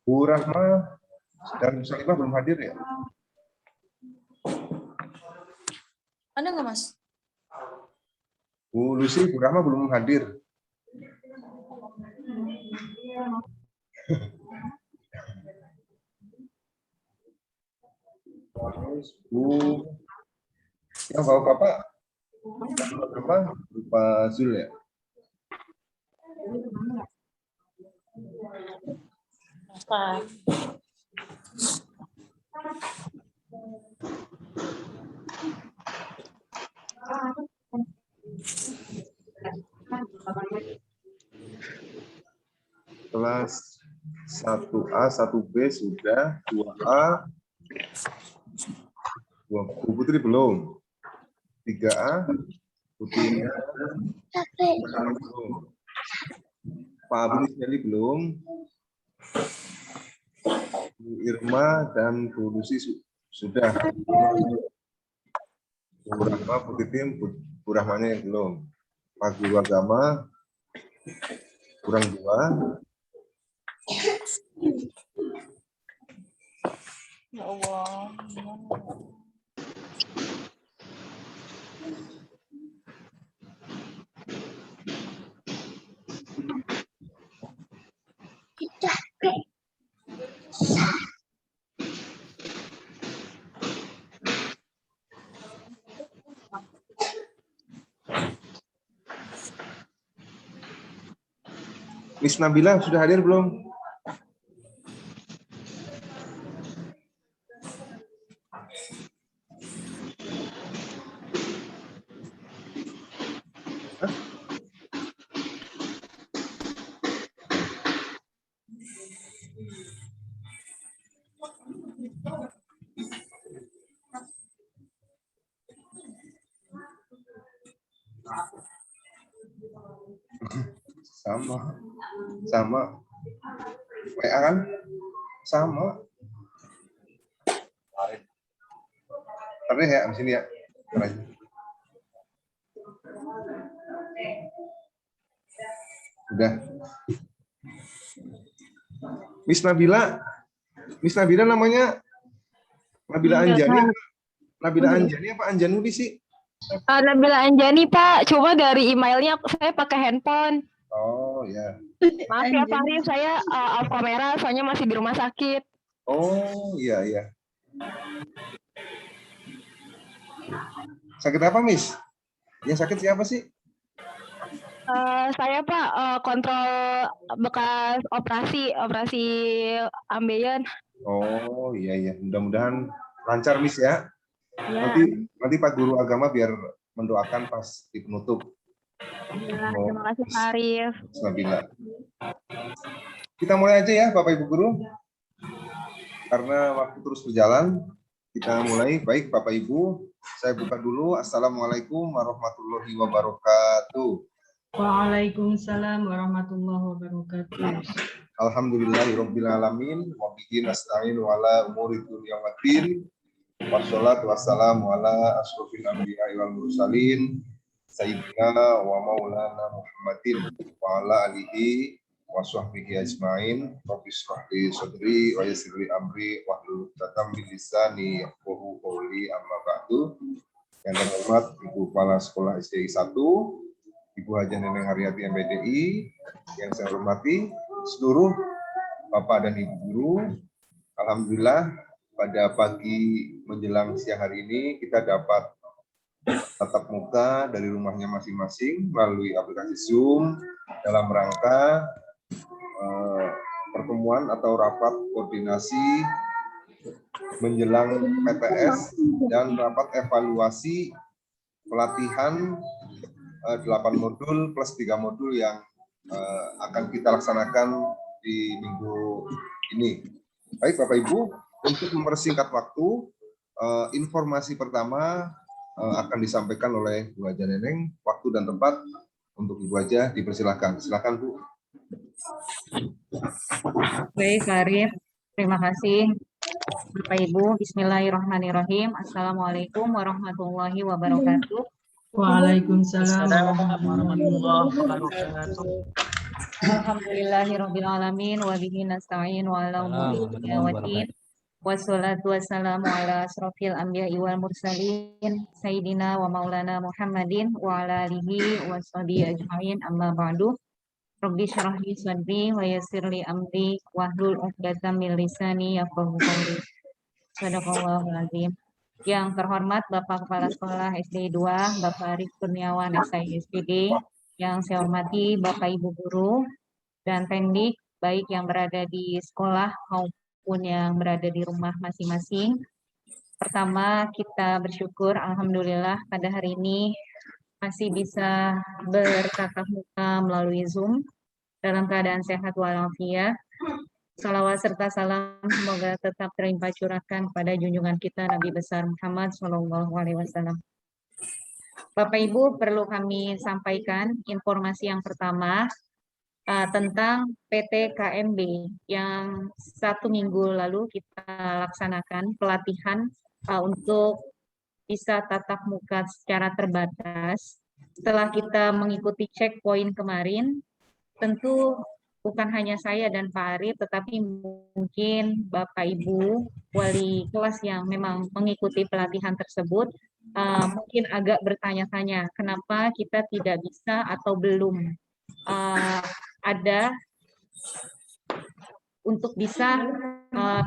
Bu Rahma dan Bu Salimah belum hadir ya? Ada nggak, Mas? Bu Lucy, Bu Rahma belum hadir. Bu, yang bapak-bapak apa? Lupa Zul ya? Apa? Kelas 1A, 1B sudah, 2A, Bu Putri belum. 3A, Putri belum. Pak Abdul Ismaili belum. Bu Irma dan Bu Lucy sudah. Bu Rahma, Bu Titin, Bu Rahmanya yang belum. Pak Guru Agama kurang 2. Ya Allah. Miss Nabila sudah hadir belum? Sama WA kan sama karena ya di sini ya udah. Miss Nabila namanya Nabila Anjani. Nabila Anjani apa Anjanudi sih? Nabila Anjani, Pak. Cuma dari emailnya saya pakai handphone. Oh ya. Maaf ya Pak Arif, saya off kamera, soalnya masih di rumah sakit. Oh iya iya. Sakit apa, Miss? Yang sakit siapa sih? Saya Pak kontrol bekas operasi ambeien. Oh iya iya. Mudah-mudahan lancar, Miss ya. Ya. Nanti Pak Guru Agama biar mendoakan pas di penutup. Ya, terima kasih Pak Arif. Nabila. Kita mulai aja ya Bapak Ibu Guru. Karena waktu terus berjalan, kita mulai. Baik Bapak Ibu, saya buka dulu. Assalamualaikum warahmatullahi wabarakatuh. Waalaikumsalam warahmatullahi wabarakatuh. Alhamdulillahirabbil alamin wa bihi nasta'in wa ala umuri dunya waddin. Wassalatu wassalamu ala asrofil anbiya'i wal mursalin sayyidina wa maulana Muhammadin wa ala alihi wa sahbihi ajmain. Rabbi shrah li sadri wa yassir li amri wahlul 'uqdatam min lisani yafqahu qawli, amma ba'du. Yang terhormat Ibu Kepala Sekolah SDI 1, Ibu Haja Neneng Haryati MPDI, yang saya hormati seluruh Bapak dan Ibu guru. Alhamdulillah pada pagi menjelang siang hari ini kita dapat tatap muka dari rumahnya masing-masing melalui aplikasi Zoom dalam rangka pertemuan atau rapat koordinasi menjelang PTS dan rapat evaluasi pelatihan 8 modul plus 3 modul yang akan kita laksanakan di minggu ini. Baik Bapak Ibu, untuk mempersingkat waktu, informasi pertama akan disampaikan oleh Bu Haja Neneng. Waktu dan tempat untuk Ibu Haja dipersilahkan. Silakan Bu. Baik, Arif. Terima kasih. Bapak Ibu, bismillahirrahmanirrahim. Assalamualaikum warahmatullahi wabarakatuh. Waalaikumsalam warahmatullahi wabarakatuh. Alhamdulillahirabbil alamin wa bihi nasta'in wa ala umuri dunya waddin. Wassalatu wassalamu ala asrofil anbiya'i wal mursalin sayyidina wa maulana Muhammadin wa ala alihi wa sahbihi ajma'in amma ba'du. Rabbi syrah li sadri wa yassir li amri wahlul 'uqdatam min lisani yafqahu qawli. Shadaqallahul azim. Yang terhormat Bapak Kepala Sekolah SD 2, Bapak Arif Kurniawan SI SPD, yang saya hormati Bapak Ibu guru dan pendik, baik yang berada di sekolah maupun yang berada di rumah masing-masing. Pertama, kita bersyukur alhamdulillah pada hari ini masih bisa bertatap muka melalui Zoom dalam keadaan sehat walafiat. Salawat serta salam semoga tetap terlimpah curahkan pada junjungan kita Nabi besar Muhammad SAW. Bapak Ibu, perlu kami sampaikan informasi yang pertama tentang PT KMB yang 1 minggu lalu kita laksanakan pelatihan untuk bisa tatap muka secara terbatas. Setelah kita mengikuti checkpoint kemarin, tentu bukan hanya saya dan Pak Arif, tetapi mungkin Bapak Ibu wali kelas yang memang mengikuti pelatihan tersebut mungkin agak bertanya-tanya kenapa kita tidak bisa atau belum ada untuk bisa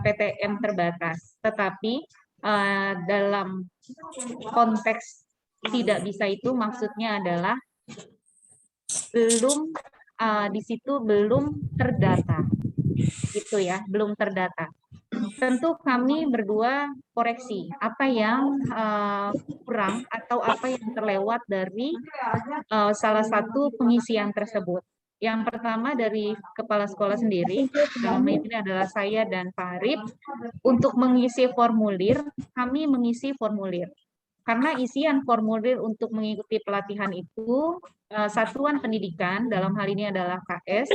PTM terbatas. Tetapi dalam konteks tidak bisa itu maksudnya adalah belum di situ belum terdata, gitu ya, belum terdata. Tentu kami berdua koreksi apa yang kurang atau apa yang terlewat dari salah satu pengisian tersebut. Yang pertama dari kepala sekolah sendiri, dalam ini adalah saya dan Pak Arif, untuk mengisi formulir, kami mengisi formulir. Karena isian formulir untuk mengikuti pelatihan itu, satuan pendidikan, dalam hal ini adalah KS,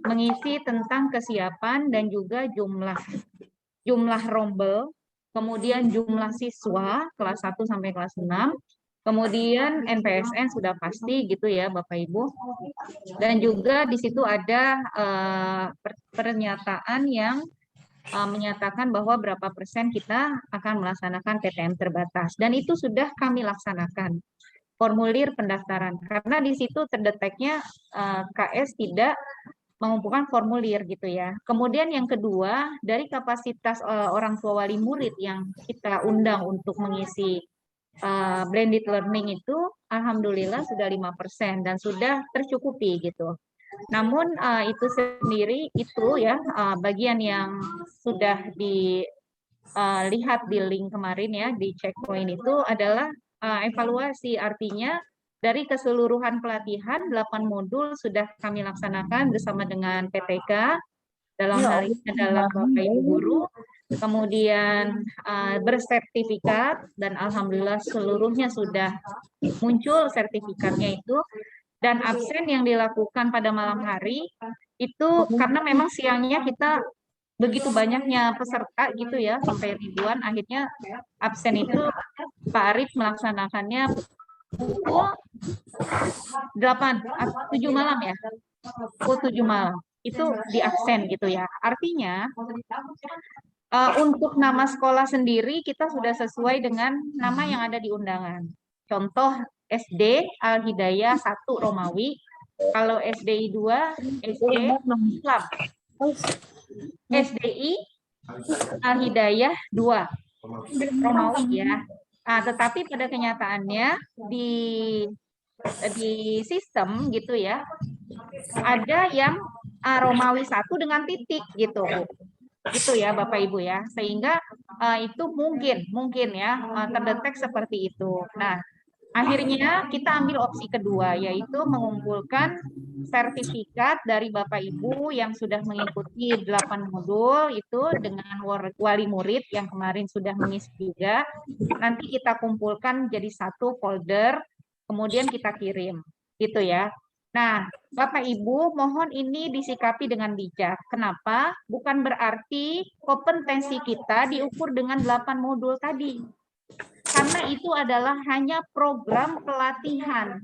mengisi tentang kesiapan dan juga jumlah rombel, kemudian jumlah siswa kelas 1 sampai kelas 6, kemudian NPSN sudah pasti gitu ya Bapak Ibu, dan juga di situ ada pernyataan yang menyatakan bahwa berapa persen kita akan melaksanakan PTM terbatas, dan itu sudah kami laksanakan formulir pendaftaran karena di situ terdeteknya KS tidak mengumpulkan formulir gitu ya. Kemudian yang kedua, dari kapasitas orang tua wali murid yang kita undang untuk mengisi blended learning itu alhamdulillah sudah 5% dan sudah tercukupi gitu. Namun itu sendiri itu ya bagian yang sudah dilihat di link kemarin ya di checkpoint itu adalah evaluasi, artinya dari keseluruhan pelatihan 8 modul sudah kami laksanakan bersama dengan PTK, dalam hal ini adalah Bapak Ibu guru, kemudian bersertifikat dan alhamdulillah seluruhnya sudah muncul sertifikatnya itu. Dan absen yang dilakukan pada malam hari itu karena memang siangnya kita begitu banyaknya peserta gitu ya, sampai ribuan, akhirnya absen itu Pak Arif melaksanakannya pukul 7 malam ya, pukul 7 malam itu di absen gitu ya. Artinya untuk nama sekolah sendiri kita sudah sesuai dengan nama yang ada di undangan. Contoh SD Al-Hidayah 1 Romawi, kalau SDI 2 SD Islam, SDI Al-Hidayah 2 Romawi ya. Tetapi pada kenyataannya di sistem gitu ya, ada yang Romawi 1 dengan titik gitu. Gitu ya Bapak Ibu ya, sehingga itu mungkin ya terdetek seperti itu. Nah, akhirnya kita ambil opsi kedua, yaitu mengumpulkan sertifikat dari Bapak Ibu yang sudah mengikuti 8 modul itu dengan wali murid yang kemarin sudah mengisi juga. Nanti kita kumpulkan jadi satu folder, kemudian kita kirim, gitu ya. Nah, Bapak Ibu, mohon ini disikapi dengan bijak. Kenapa? Bukan berarti kompetensi kita diukur dengan 8 modul tadi. Karena itu adalah hanya program pelatihan.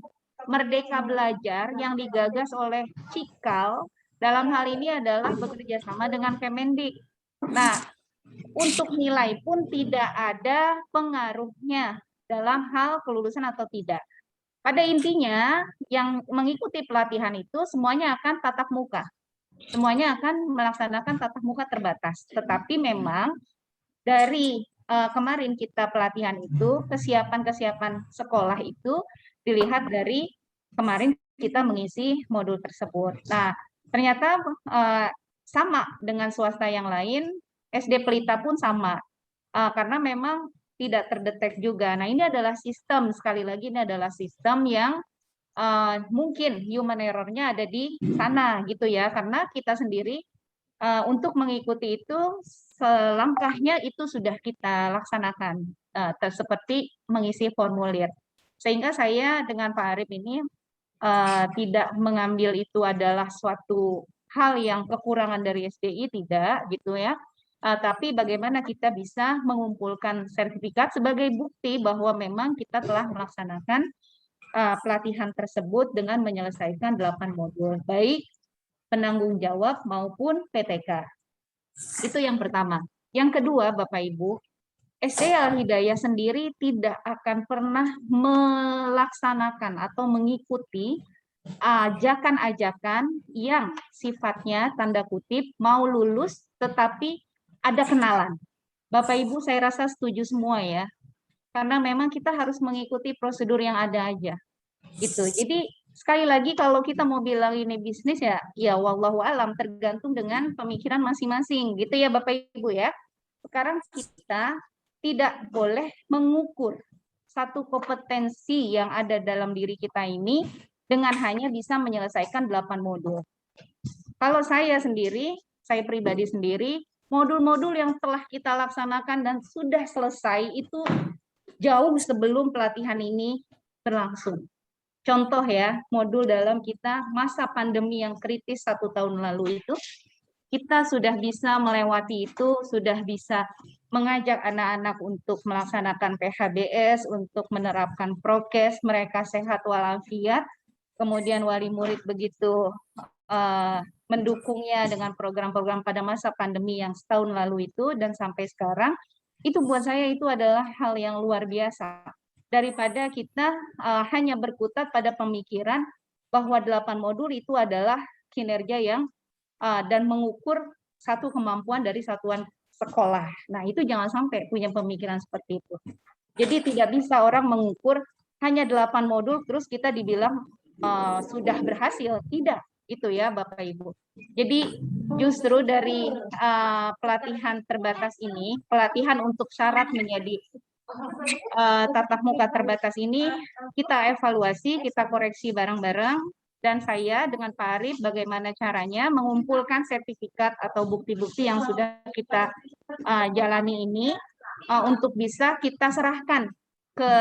Merdeka Belajar yang digagas oleh Cikal dalam hal ini adalah bekerja sama dengan Kemendik. Nah, untuk nilai pun tidak ada pengaruhnya dalam hal kelulusan atau tidak. Pada intinya, yang mengikuti pelatihan itu semuanya akan tatap muka. Semuanya akan melaksanakan tatap muka terbatas. Tetapi memang dari kemarin kita pelatihan itu, kesiapan-kesiapan sekolah itu dilihat dari kemarin kita mengisi modul tersebut. Nah, ternyata sama dengan swasta yang lain, SD Pelita pun sama. Karena memang tidak terdetek juga. Nah, ini adalah sistem, sekali lagi ini adalah sistem yang mungkin human error-nya ada di sana gitu ya, karena kita sendiri untuk mengikuti itu selangkahnya itu sudah kita laksanakan seperti mengisi formulir. Sehingga saya dengan Pak Arif ini tidak mengambil itu adalah suatu hal yang kekurangan dari SDI, tidak gitu ya. Tapi bagaimana kita bisa mengumpulkan sertifikat sebagai bukti bahwa memang kita telah melaksanakan pelatihan tersebut dengan menyelesaikan 8 modul, baik penanggung jawab maupun PTK. Itu yang pertama. Yang kedua, Bapak Ibu, SD Al-Hidayah sendiri tidak akan pernah melaksanakan atau mengikuti ajakan-ajakan yang sifatnya tanda kutip mau lulus tetapi ada kenalan. Bapak Ibu saya rasa setuju semua ya. Karena memang kita harus mengikuti prosedur yang ada aja. Gitu. Jadi sekali lagi kalau kita mau bilang ini bisnis ya wallahu alam, tergantung dengan pemikiran masing-masing gitu ya Bapak Ibu ya. Sekarang kita tidak boleh mengukur satu kompetensi yang ada dalam diri kita ini dengan hanya bisa menyelesaikan 8 modul. Kalau saya sendiri, saya pribadi sendiri, modul-modul yang telah kita laksanakan dan sudah selesai itu jauh sebelum pelatihan ini berlangsung. Contoh ya, modul dalam kita masa pandemi yang kritis 1 tahun lalu itu, kita sudah bisa melewati itu, sudah bisa mengajak anak-anak untuk melaksanakan PHBS, untuk menerapkan prokes, mereka sehat walafiat, kemudian wali murid begitu mendukungnya dengan program-program pada masa pandemi yang setahun lalu itu, dan sampai sekarang, itu buat saya itu adalah hal yang luar biasa. Daripada kita hanya berkutat pada pemikiran bahwa 8 modul itu adalah kinerja yang dan mengukur satu kemampuan dari satuan sekolah. Nah, itu jangan sampai punya pemikiran seperti itu. Jadi tidak bisa orang mengukur hanya 8 modul terus kita dibilang sudah berhasil. Tidak, itu ya Bapak Ibu. Jadi justru dari pelatihan terbatas ini, pelatihan untuk syarat menjadi tatap muka terbatas ini, kita evaluasi, kita koreksi bareng-bareng, dan saya dengan Pak Arif bagaimana caranya mengumpulkan sertifikat atau bukti-bukti yang sudah kita jalani ini untuk bisa kita serahkan ke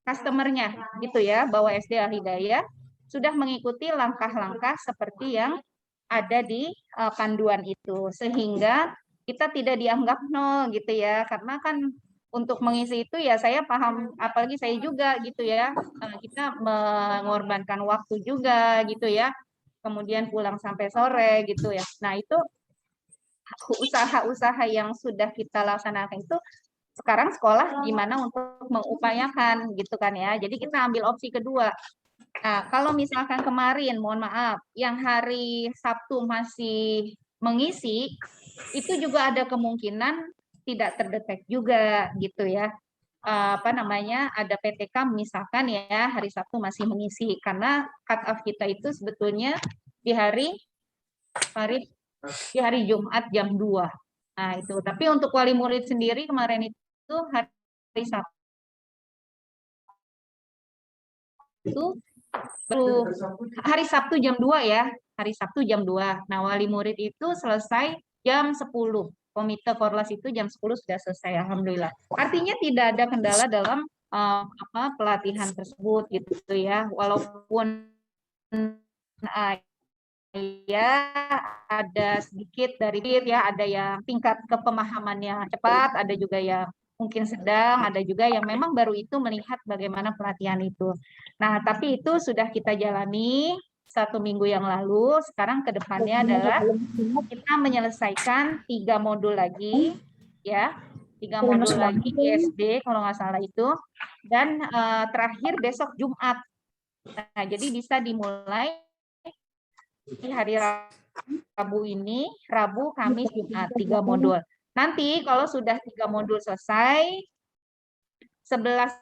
customer-nya gitu ya, bahwa SD Al-Hidayah sudah mengikuti langkah-langkah seperti yang ada di panduan itu, sehingga kita tidak dianggap nol gitu ya, karena kan untuk mengisi itu ya saya paham, apalagi saya juga gitu ya, kita mengorbankan waktu juga gitu ya, kemudian pulang sampai sore gitu ya. Nah itu usaha-usaha yang sudah kita laksanakan itu sekarang sekolah gimana untuk mengupayakan gitu kan ya. Jadi kita ambil opsi kedua. Nah, kalau misalkan kemarin, mohon maaf, yang hari Sabtu masih mengisi, itu juga ada kemungkinan tidak terdetek juga gitu ya. Apa namanya, ada PTK misalkan ya, hari Sabtu masih mengisi, karena cut off kita itu sebetulnya di hari Jumat jam 2. Nah, itu. Tapi untuk wali murid sendiri kemarin itu hari Sabtu itu hari Sabtu jam 2 ya. Hari Sabtu jam 2. Nah, wali murid itu selesai jam 10. Komite Korlas itu jam 10 sudah selesai, alhamdulillah. Artinya tidak ada kendala dalam pelatihan tersebut gitu ya. Walaupun ya ada sedikit dari ya, ada yang tingkat kepemahamannya cepat, ada juga yang mungkin sedang, ada juga yang memang baru itu melihat bagaimana pelatihan itu. Nah, tapi itu sudah kita jalani 1 minggu yang lalu. Sekarang ke depannya adalah kita menyelesaikan 3 modul lagi, ya, 3 modul lagi ISB kalau nggak salah itu, dan terakhir besok Jumat. Nah, jadi bisa dimulai di hari Rabu ini, Rabu, Kamis, Jumat, 3 modul. Nanti kalau sudah 3 modul selesai, 11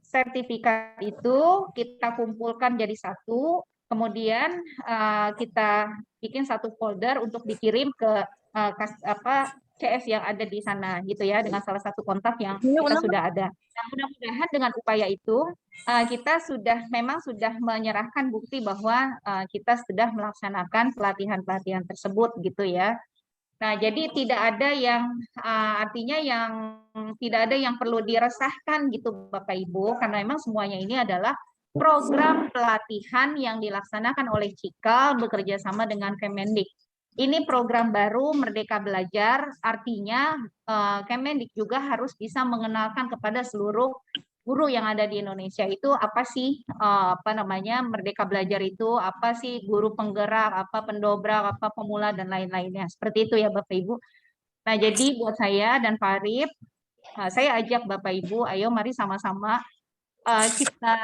sertifikat itu kita kumpulkan jadi satu, kemudian kita bikin satu folder untuk dikirim ke CS yang ada di sana gitu ya, dengan salah satu kontak yang kita sudah ada. Nah, mudah-mudahan dengan upaya itu kita memang sudah menyerahkan bukti bahwa kita sudah melaksanakan pelatihan-pelatihan tersebut gitu ya. Nah, jadi tidak ada yang artinya yang tidak ada yang perlu diresahkan gitu Bapak Ibu, karena memang semuanya ini adalah program pelatihan yang dilaksanakan oleh Cikal bekerja sama dengan Kemendik. Ini program baru Merdeka Belajar, artinya Kemendik juga harus bisa mengenalkan kepada seluruh guru yang ada di Indonesia itu apa sih Merdeka Belajar itu, apa sih guru penggerak, apa pendobrak, apa pemula dan lain-lainnya. Seperti itu ya Bapak Ibu. Nah, jadi buat saya dan Pak Arif, saya ajak Bapak Ibu, ayo mari sama-sama kita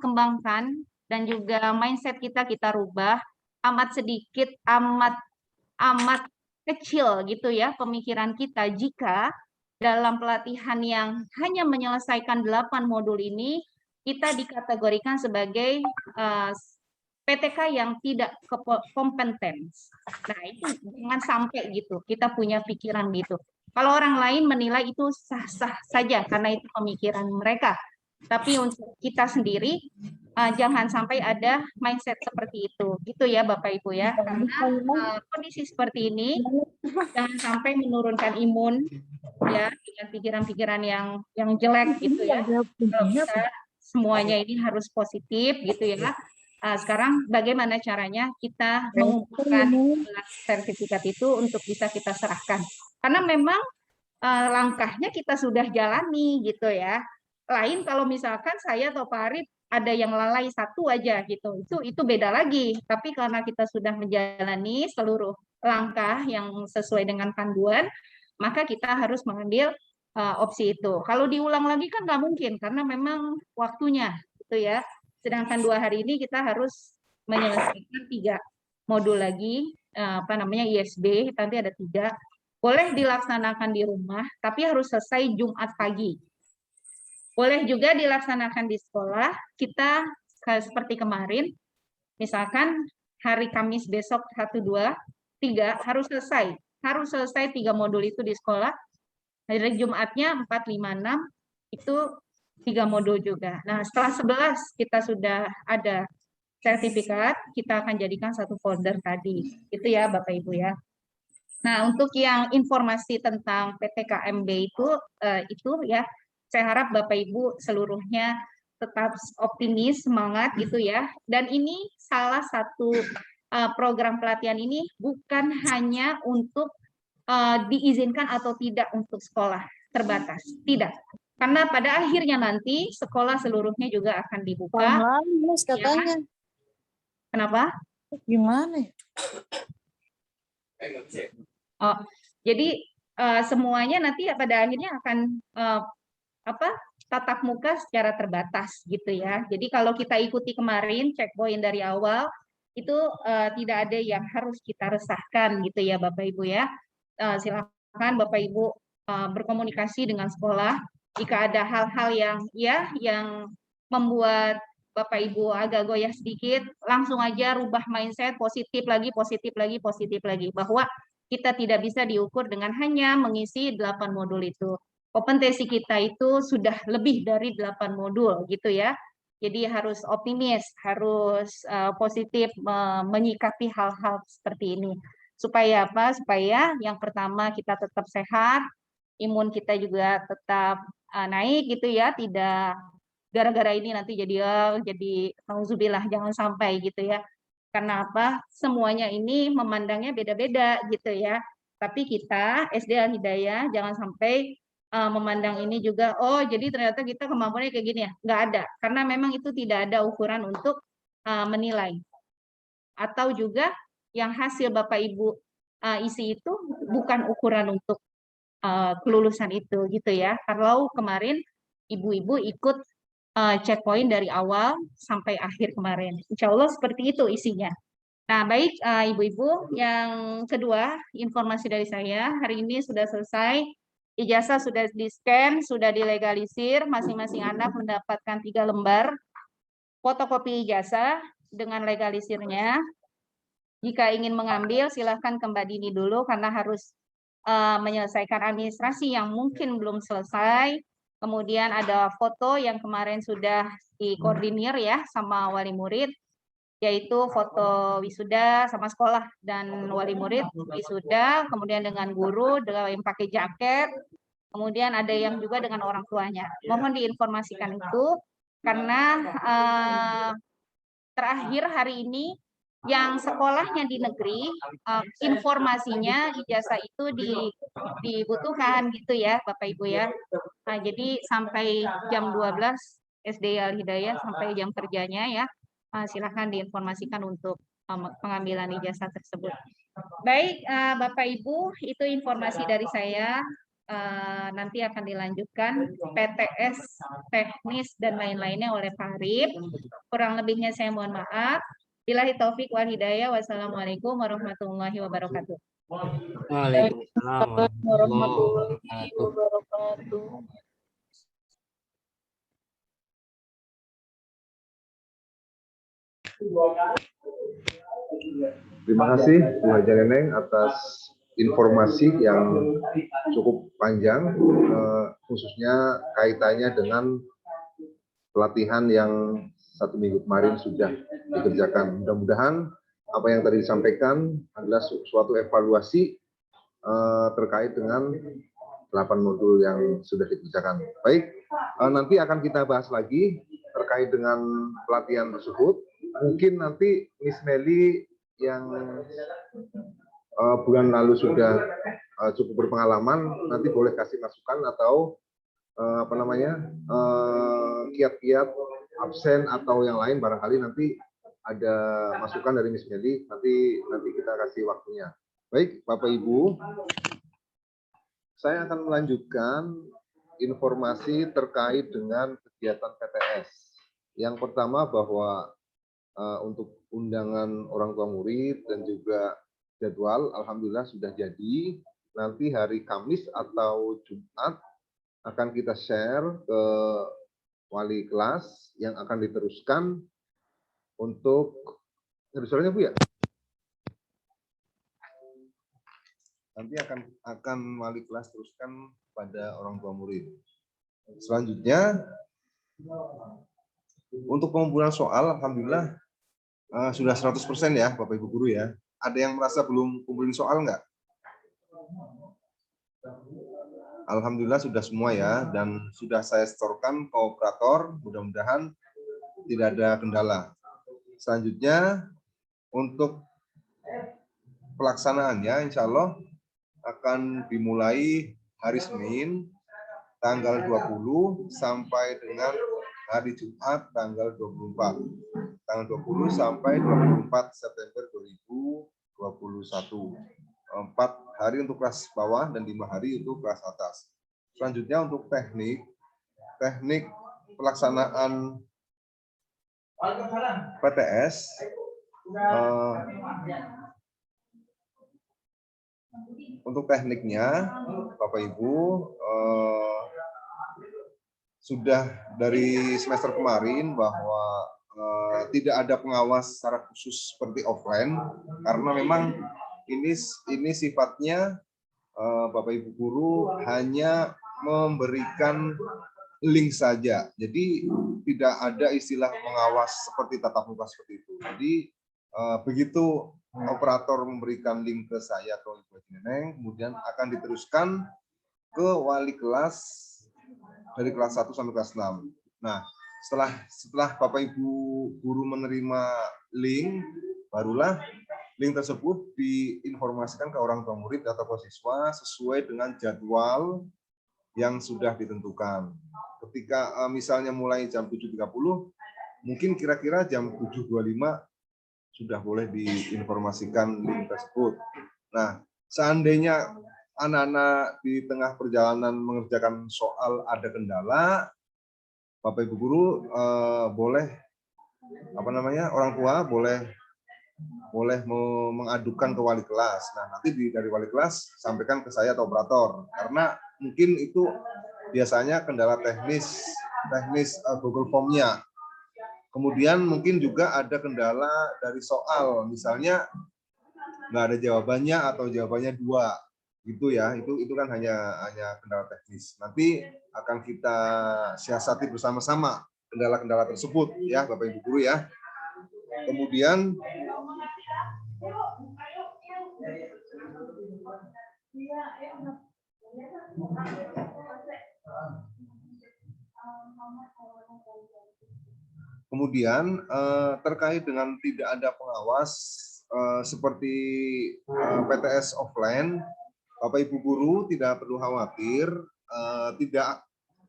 kembangkan dan juga mindset kita rubah. Amat sedikit, amat kecil gitu ya pemikiran kita jika dalam pelatihan yang hanya menyelesaikan 8 modul ini, kita dikategorikan sebagai PTK yang tidak kompeten. Nah, itu jangan sampai gitu, kita punya pikiran gitu. Kalau orang lain menilai itu sah-sah saja karena itu pemikiran mereka. Tapi untuk kita sendiri, jangan sampai ada mindset seperti itu. Gitu ya Bapak Ibu ya. Karena kondisi seperti ini, jangan sampai menurunkan imun ya dengan pikiran-pikiran yang jelek gitu ya. Kalau kita semuanya ini harus positif gitu ya. Sekarang bagaimana caranya kita mengumpulkan sertifikat itu untuk bisa kita serahkan. Karena memang langkahnya kita sudah jalani gitu ya. Lain kalau misalkan saya atau Pak Arif ada yang lalai satu aja gitu, itu beda lagi. Tapi karena kita sudah menjalani seluruh langkah yang sesuai dengan panduan, maka kita harus mengambil opsi itu. Kalau diulang lagi kan nggak mungkin karena memang waktunya gitu ya. Sedangkan 2 hari ini kita harus menyelesaikan 3 modul lagi, ISB, nanti ada 3. Boleh dilaksanakan di rumah, tapi harus selesai Jumat pagi. Boleh juga dilaksanakan di sekolah, kita seperti kemarin, misalkan hari Kamis besok 1, 2, 3, harus selesai 3 modul itu di sekolah. Hari Jumatnya 4, 5, 6, itu 3 modul juga. Nah, setelah 11 kita sudah ada sertifikat, kita akan jadikan satu folder tadi. Itu ya Bapak Ibu ya. Nah, untuk yang informasi tentang PTKMB itu ya, saya harap Bapak Ibu seluruhnya tetap optimis, semangat gitu ya. Dan ini salah satu program pelatihan ini bukan hanya untuk diizinkan atau tidak untuk sekolah terbatas, tidak. Karena pada akhirnya nanti sekolah seluruhnya juga akan dibuka. Mas katanya. Ya. Kenapa? Gimana? Oh, jadi semuanya nanti pada akhirnya akan tatap muka secara terbatas gitu ya. Jadi kalau kita ikuti kemarin checkpoint dari awal itu tidak ada yang harus kita resahkan gitu ya Bapak Ibu ya. Silakan Bapak Ibu berkomunikasi dengan sekolah jika ada hal-hal yang membuat Bapak Ibu agak goyah sedikit, langsung aja rubah mindset, positif lagi bahwa kita tidak bisa diukur dengan hanya mengisi 8 modul itu. Kompetensi kita itu sudah lebih dari 8 modul gitu ya. Jadi harus optimis, harus positif menyikapi hal-hal seperti ini. Supaya apa? Supaya yang pertama kita tetap sehat, imun kita juga tetap naik gitu ya, tidak gara-gara ini nanti jadi nauzubillah, jangan sampai gitu ya. Karena apa? Semuanya ini memandangnya beda-beda gitu ya. Tapi kita SD Al Hidayah jangan sampai memandang ini juga, oh jadi ternyata kita kemampuannya kayak gini ya. Nggak ada, karena memang itu tidak ada ukuran untuk menilai. Atau juga yang hasil Bapak Ibu isi itu bukan ukuran untuk kelulusan itu gitu ya. Kalau kemarin ibu-ibu ikut checkpoint dari awal sampai akhir kemarin. Insya Allah seperti itu isinya. Nah, baik ibu-ibu, yang kedua informasi dari saya, hari ini sudah selesai, ijazah sudah di-scan, sudah dilegalisir, masing-masing anak mendapatkan 3 lembar fotokopi ijazah dengan legalisirnya. Jika ingin mengambil, silahkan ke Mbak Dini dulu karena harus menyelesaikan administrasi yang mungkin belum selesai. Kemudian ada foto yang kemarin sudah dikoordinir ya sama wali murid, yaitu foto wisuda sama sekolah dan wali murid wisuda, kemudian dengan guru yang pakai jaket, kemudian ada yang juga dengan orang tuanya. Mohon diinformasikan itu karena terakhir hari ini yang sekolahnya di negeri, informasinya ijazah itu dibutuhkan gitu ya Bapak Ibu ya. Nah, jadi sampai jam 12 SD Al Hidayah sampai jam kerjanya ya. Silakan diinformasikan untuk pengambilan ijazah tersebut. Baik, Bapak Ibu, itu informasi dari saya. Nanti akan dilanjutkan PTS, teknis, dan lain-lainnya oleh Pak Arif. Kurang lebihnya saya mohon maaf. Billahi taufik wal hidayah. Wassalamualaikum warahmatullahi wabarakatuh. Waalaikumsalam warahmatullahi Warahmatullahi wabarakatuh. wabarakatuh. Terima kasih Bu Haja Neneng atas informasi yang cukup panjang, khususnya kaitannya dengan pelatihan yang 1 minggu kemarin sudah dikerjakan. Mudah-mudahan apa yang tadi disampaikan adalah suatu evaluasi terkait dengan 8 modul yang sudah dikerjakan. Baik, nanti akan kita bahas lagi terkait dengan pelatihan tersebut. Mungkin nanti Miss Meli yang bulan lalu sudah cukup berpengalaman, nanti boleh kasih masukan atau kiat-kiat absen atau yang lain, barangkali nanti ada masukan dari Miss Meli, nanti kita kasih waktunya. Baik, Bapak Ibu, saya akan melanjutkan informasi terkait dengan kegiatan PTS. Yang pertama bahwa untuk undangan orang tua murid dan juga jadwal, alhamdulillah sudah jadi. Nanti hari Kamis atau Jumat akan kita share ke wali kelas yang akan diteruskan untuk soalnya Bu ya. Nanti akan wali kelas teruskan pada orang tua murid. Selanjutnya untuk pengumpulan soal, alhamdulillah sudah 100% ya Bapak Ibu guru ya. Ada yang merasa belum kumpulin soal nggak? Alhamdulillah sudah semua ya, dan sudah saya setorkan ke operator, mudah-mudahan tidak ada kendala. Selanjutnya untuk pelaksanaannya insya Allah akan dimulai hari Senin tanggal 20 sampai dengan hari Jumat tanggal 24. Tanggal 20 sampai 24 September 2021. 4 hari untuk kelas bawah dan 5 hari untuk kelas atas. Selanjutnya untuk teknik pelaksanaan PTS untuk tekniknya Bapak Ibu sudah dari semester kemarin bahwa tidak ada pengawas secara khusus seperti offline, karena memang ini sifatnya Bapak Ibu guru hanya memberikan link saja. Jadi tidak ada istilah mengawas seperti tatap muka seperti itu. Jadi begitu operator memberikan link ke saya atau Ibu Neneng, kemudian akan diteruskan ke wali kelas dari kelas 1 sampai kelas 6. Nah, setelah Bapak Ibu guru menerima link, barulah link tersebut diinformasikan ke orang tua murid atau ke siswa sesuai dengan jadwal yang sudah ditentukan. Ketika misalnya mulai jam 7.30, mungkin kira-kira jam 7.25 sudah boleh diinformasikan link tersebut. Nah, seandainya anak-anak di tengah perjalanan mengerjakan soal ada kendala, Bapak Ibu guru boleh orang tua boleh mengadukan ke wali kelas. Nah, nanti dari wali kelas sampaikan ke saya atau operator, karena mungkin itu biasanya kendala teknis Google Form-nya. Kemudian mungkin juga ada kendala dari soal, misalnya nggak ada jawabannya atau jawabannya 2, gitu ya. Itu kan hanya kendala teknis. Nanti akan kita siasati bersama-sama kendala-kendala tersebut ya, Bapak Ibu guru ya. Kemudian terkait dengan tidak ada pengawas seperti PTS offline, Bapak Ibu guru tidak perlu khawatir,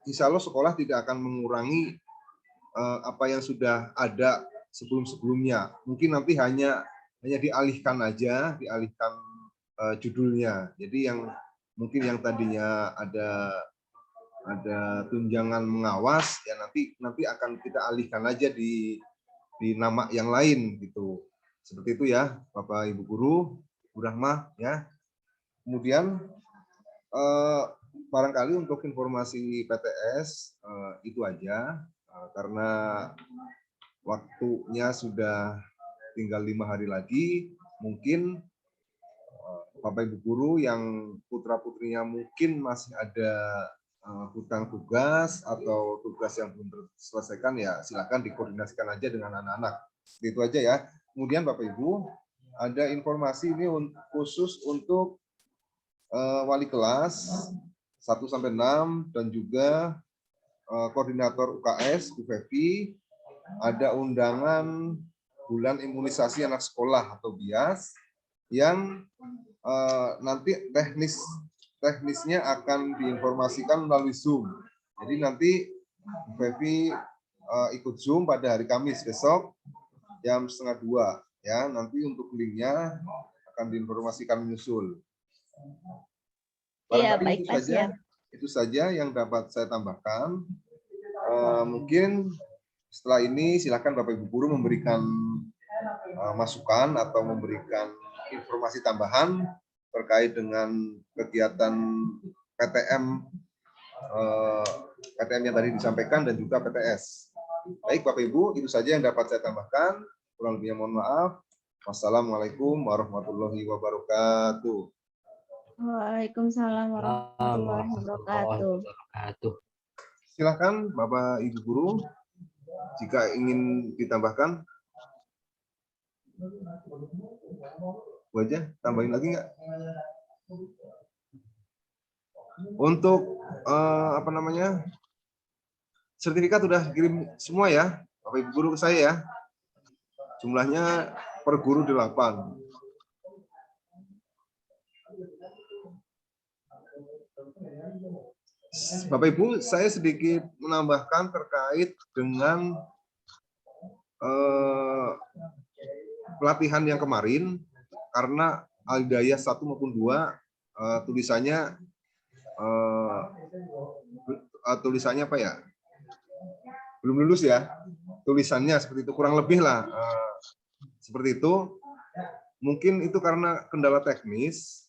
insya Allah sekolah tidak akan mengurangi apa yang sudah ada sebelum-sebelumnya. Mungkin nanti hanya dialihkan judulnya. Jadi mungkin yang tadinya ada tunjangan mengawas, ya nanti akan kita alihkan aja di nama yang lain gitu. Seperti itu ya, Bapak Ibu guru, Bu Rahmah ya. Kemudian barangkali untuk informasi PTS itu aja, karena waktunya sudah tinggal 5 hari lagi. Mungkin Bapak Ibu guru yang putra-putrinya mungkin masih ada hutang tugas atau tugas yang belum terselesaikan, ya silakan dikoordinasikan aja dengan anak-anak. Itu aja ya. Kemudian Bapak Ibu, ada informasi ini khusus untuk wali kelas 1-6 dan juga koordinator UKS, Bu Fevi. Ada undangan bulan imunisasi anak sekolah atau BIAS yang nanti teknisnya akan diinformasikan melalui Zoom. Jadi nanti Bu Fevi ikut Zoom pada hari Kamis besok jam 1:30 ya. Nanti untuk linknya akan diinformasikan menyusul. Iya, Barangkali baik, itu saja yang dapat saya tambahkan. Mungkin setelah ini silakan Bapak Ibu guru memberikan masukan atau memberikan informasi tambahan terkait dengan kegiatan PTM yang tadi disampaikan dan juga PTS. Baik Bapak Ibu, itu saja yang dapat saya tambahkan. Kurang lebihnya mohon maaf. Wassalamualaikum warahmatullahi wabarakatuh. Waalaikumsalam warahmatullahi wabarakatuh. Silakan Bapak Ibu guru jika ingin ditambahkan. Wajah tambahin lagi nggak? Untuk sertifikat sudah kirim semua ya Bapak Ibu guru ke saya ya. Jumlahnya per guru 8. Bapak Ibu, saya sedikit menambahkan terkait dengan pelatihan yang kemarin, karena Al-Hidayah 1 maupun 2 tulisannya apa ya? Belum lulus ya. Tulisannya seperti itu, kurang lebih lah. Seperti itu. Mungkin itu karena kendala teknis,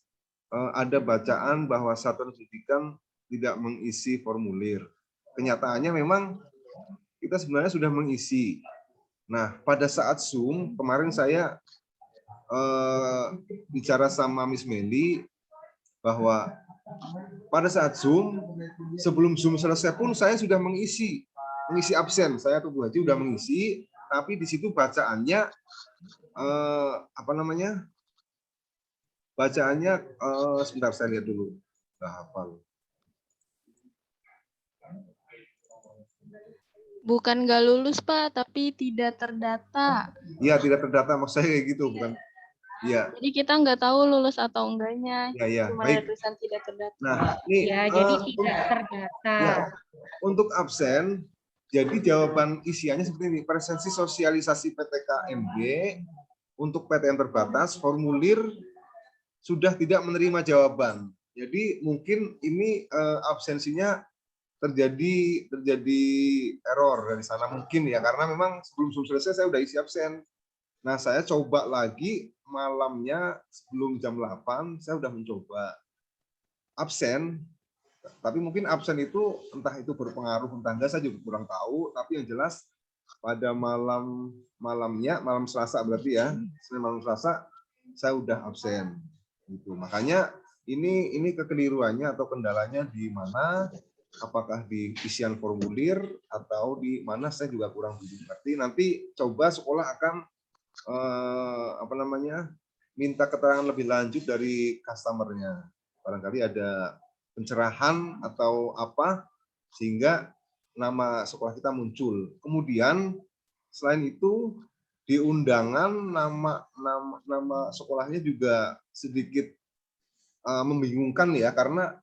ada bacaan bahwa satuan pendidikan tidak mengisi formulir. Kenyataannya memang kita sebenarnya sudah mengisi. Nah, pada saat Zoom, kemarin saya bicara sama Miss Meli bahwa pada saat Zoom, sebelum Zoom selesai pun saya sudah mengisi absen. Saya tuh Bu Haji sudah mengisi, tapi di situ bacaannya sebentar saya lihat dulu. Nggak hafal. Bukan nggak lulus, Pak, tapi tidak terdata. Iya, tidak terdata, maksud saya kayak gitu, bukan. Iya, Jadi kita nggak tahu lulus atau enggaknya. ya, Cuma ada baik. tulisan tidak terdata. Nah, ini Ya, jadi tidak terdata. ya, untuk absen, jadi jawaban isiannya seperti ini. Presensi sosialisasi PTKMB untuk PTN terbatas, formulir sudah tidak menerima jawaban. Jadi mungkin ini absensinya terjadi error dari sana mungkin ya, karena memang sebelum selesai saya udah isi absen. Nah, saya coba lagi malamnya sebelum jam 8, saya udah mencoba absen, tapi mungkin absen itu entah itu berpengaruh entah enggak, saya juga kurang tahu, tapi yang jelas pada malam Selasa berarti ya, Senin malam Selasa saya udah absen gitu. Makanya ini kekeliruannya atau kendalanya di mana, apakah di isian formulir atau di mana, saya juga kurang mengerti. Nanti coba sekolah akan minta keterangan lebih lanjut dari customer-nya. Barangkali ada pencerahan atau apa sehingga nama sekolah kita muncul. Kemudian selain itu di undangan nama sekolahnya juga sedikit membingungkan ya, karena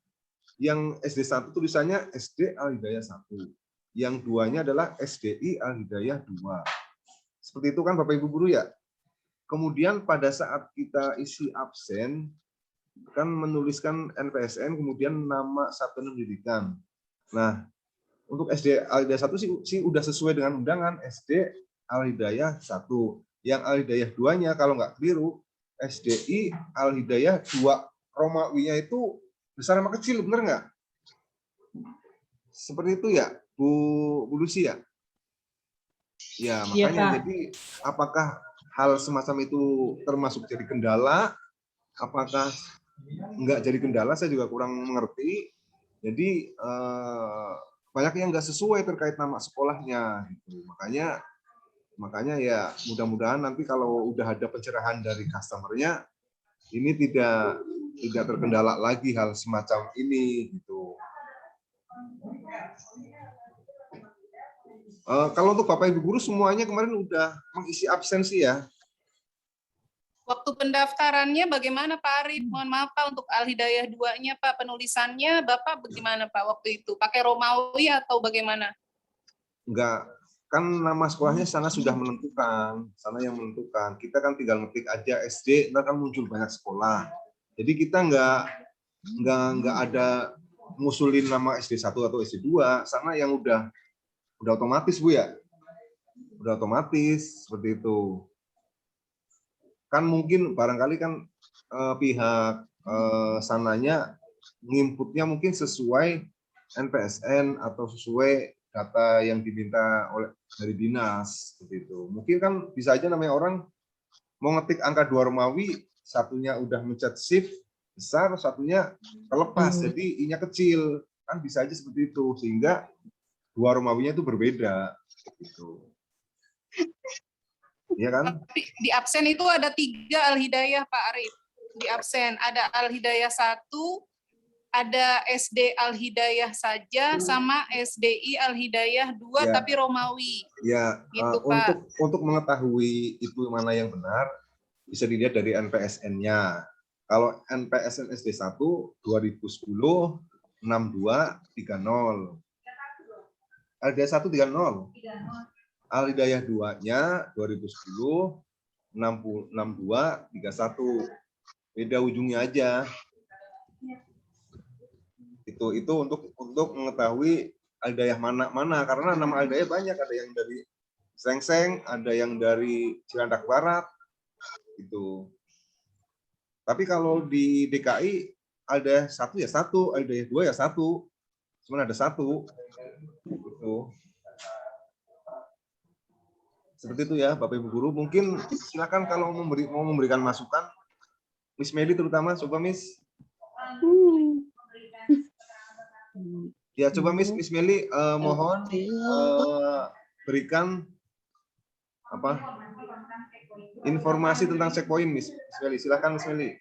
yang SD 1 tulisannya SD Al Hidayah 1. Yang duanya adalah SDI Al Hidayah 2. Seperti itu kan Bapak Ibu guru ya. Kemudian pada saat kita isi absen kan menuliskan NPSN kemudian nama satuan pendidikan. Nah, untuk SD Al Hidayah 1 sih udah sesuai dengan undangan SD Al Hidayah 1. Yang Al Hidayah 2-nya kalau nggak keliru SDI Al Hidayah 2, Romawinya itu besar sama kecil, bener nggak? Seperti itu ya, Bu Lucy ya? Ya, makanya jadi apakah hal semacam itu termasuk jadi kendala? Apakah enggak jadi kendala? Saya juga kurang mengerti. Jadi banyak yang enggak sesuai terkait nama sekolahnya. Gitu. Makanya ya mudah-mudahan nanti kalau udah ada pencerahan dari customer-nya, ini tidak terkendala lagi hal semacam ini. Gitu. Kalau untuk Bapak Ibu guru semuanya kemarin udah mengisi absensi ya? Waktu pendaftarannya bagaimana Pak Arif? Mohon maaf Pak, untuk Al Hidayah 2-nya Pak, penulisannya Bapak bagaimana Pak waktu itu? Pakai Romawi atau bagaimana? Enggak, kan nama sekolahnya sana sudah menentukan, sana yang menentukan. Kita kan tinggal ngetik aja SD, ntar kan muncul banyak sekolah. Jadi kita enggak ada ngusulin nama SD 1 atau SD 2, sana yang udah otomatis Bu ya. Udah otomatis seperti itu. Kan mungkin barangkali kan pihak sananya nginputnya mungkin sesuai NPSN atau sesuai data yang diminta dari dinas seperti itu. Mungkin kan bisa aja namanya orang mau ngetik angka 2 Romawi, satunya udah mencet shift besar, satunya terlepas, jadi I-nya kecil. Kan bisa aja seperti itu, sehingga 2 Romawinya itu berbeda. Gitu. Iya kan? Tapi di absen itu ada 3 Al Hidayah Pak Arif. Di absen ada Al Hidayah 1, ada SD Al Hidayah saja, sama SDI Al Hidayah 2 ya, tapi Romawi. Ya, gitu, Pak. untuk mengetahui itu mana yang benar, bisa dilihat dari NPSN-nya. Kalau NPSN SD 1 2010 6230. Al Hidayah 1 30. Al Hidayah 2-nya 2010 6231. Beda ujungnya aja. Itu untuk mengetahui Al Hidayah mana karena nama Al Hidayah banyak, ada yang dari Sengseng, ada yang dari Cilandak Barat gitu. Tapi kalau di DKI Al Hidayah 1 ya 1, Al Hidayah 2 ya 1. Cuma ada 1 gitu. Seperti itu ya Bapak Ibu guru. Mungkin silakan kalau mau memberikan masukan, Miss Meli terutama, coba Miss. Ya coba Miss Meli mohon berikan informasi tentang checkpoint Miss Meli. Silakan Miss Meli.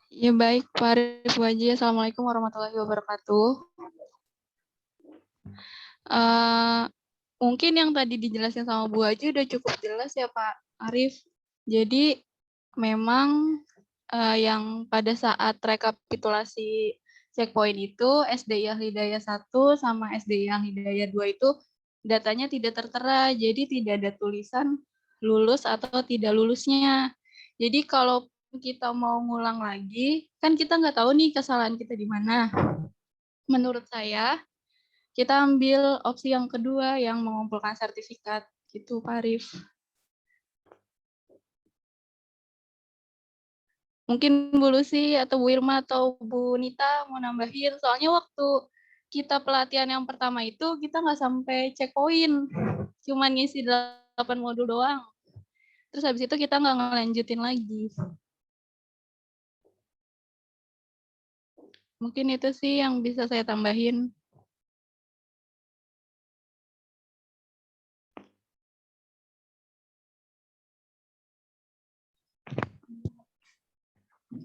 Ya baik, Pak Arif Waji. Assalamualaikum warahmatullahi wabarakatuh. Mungkin yang tadi dijelasin sama Bu Haji udah cukup jelas ya Pak Arif. Jadi memang yang pada saat rekapitulasi checkpoint itu SDI Al-Hidayah 1 sama SDI Al-Hidayah 2 itu datanya tidak tertera, jadi tidak ada tulisan lulus atau tidak lulusnya. Jadi kalau kita mau ngulang lagi, kan kita nggak tahu nih kesalahan kita di mana. Menurut saya, kita ambil opsi yang kedua yang mengumpulkan sertifikat gitu, Pak Arif. Mungkin Bu Lucy atau Bu Irma atau Bu Nita mau nambahin, soalnya waktu kita pelatihan yang pertama itu kita nggak sampai checkpoint, cuma ngisi 8 modul doang. Terus habis itu kita nggak ngelanjutin lagi. Mungkin itu sih yang bisa saya tambahin.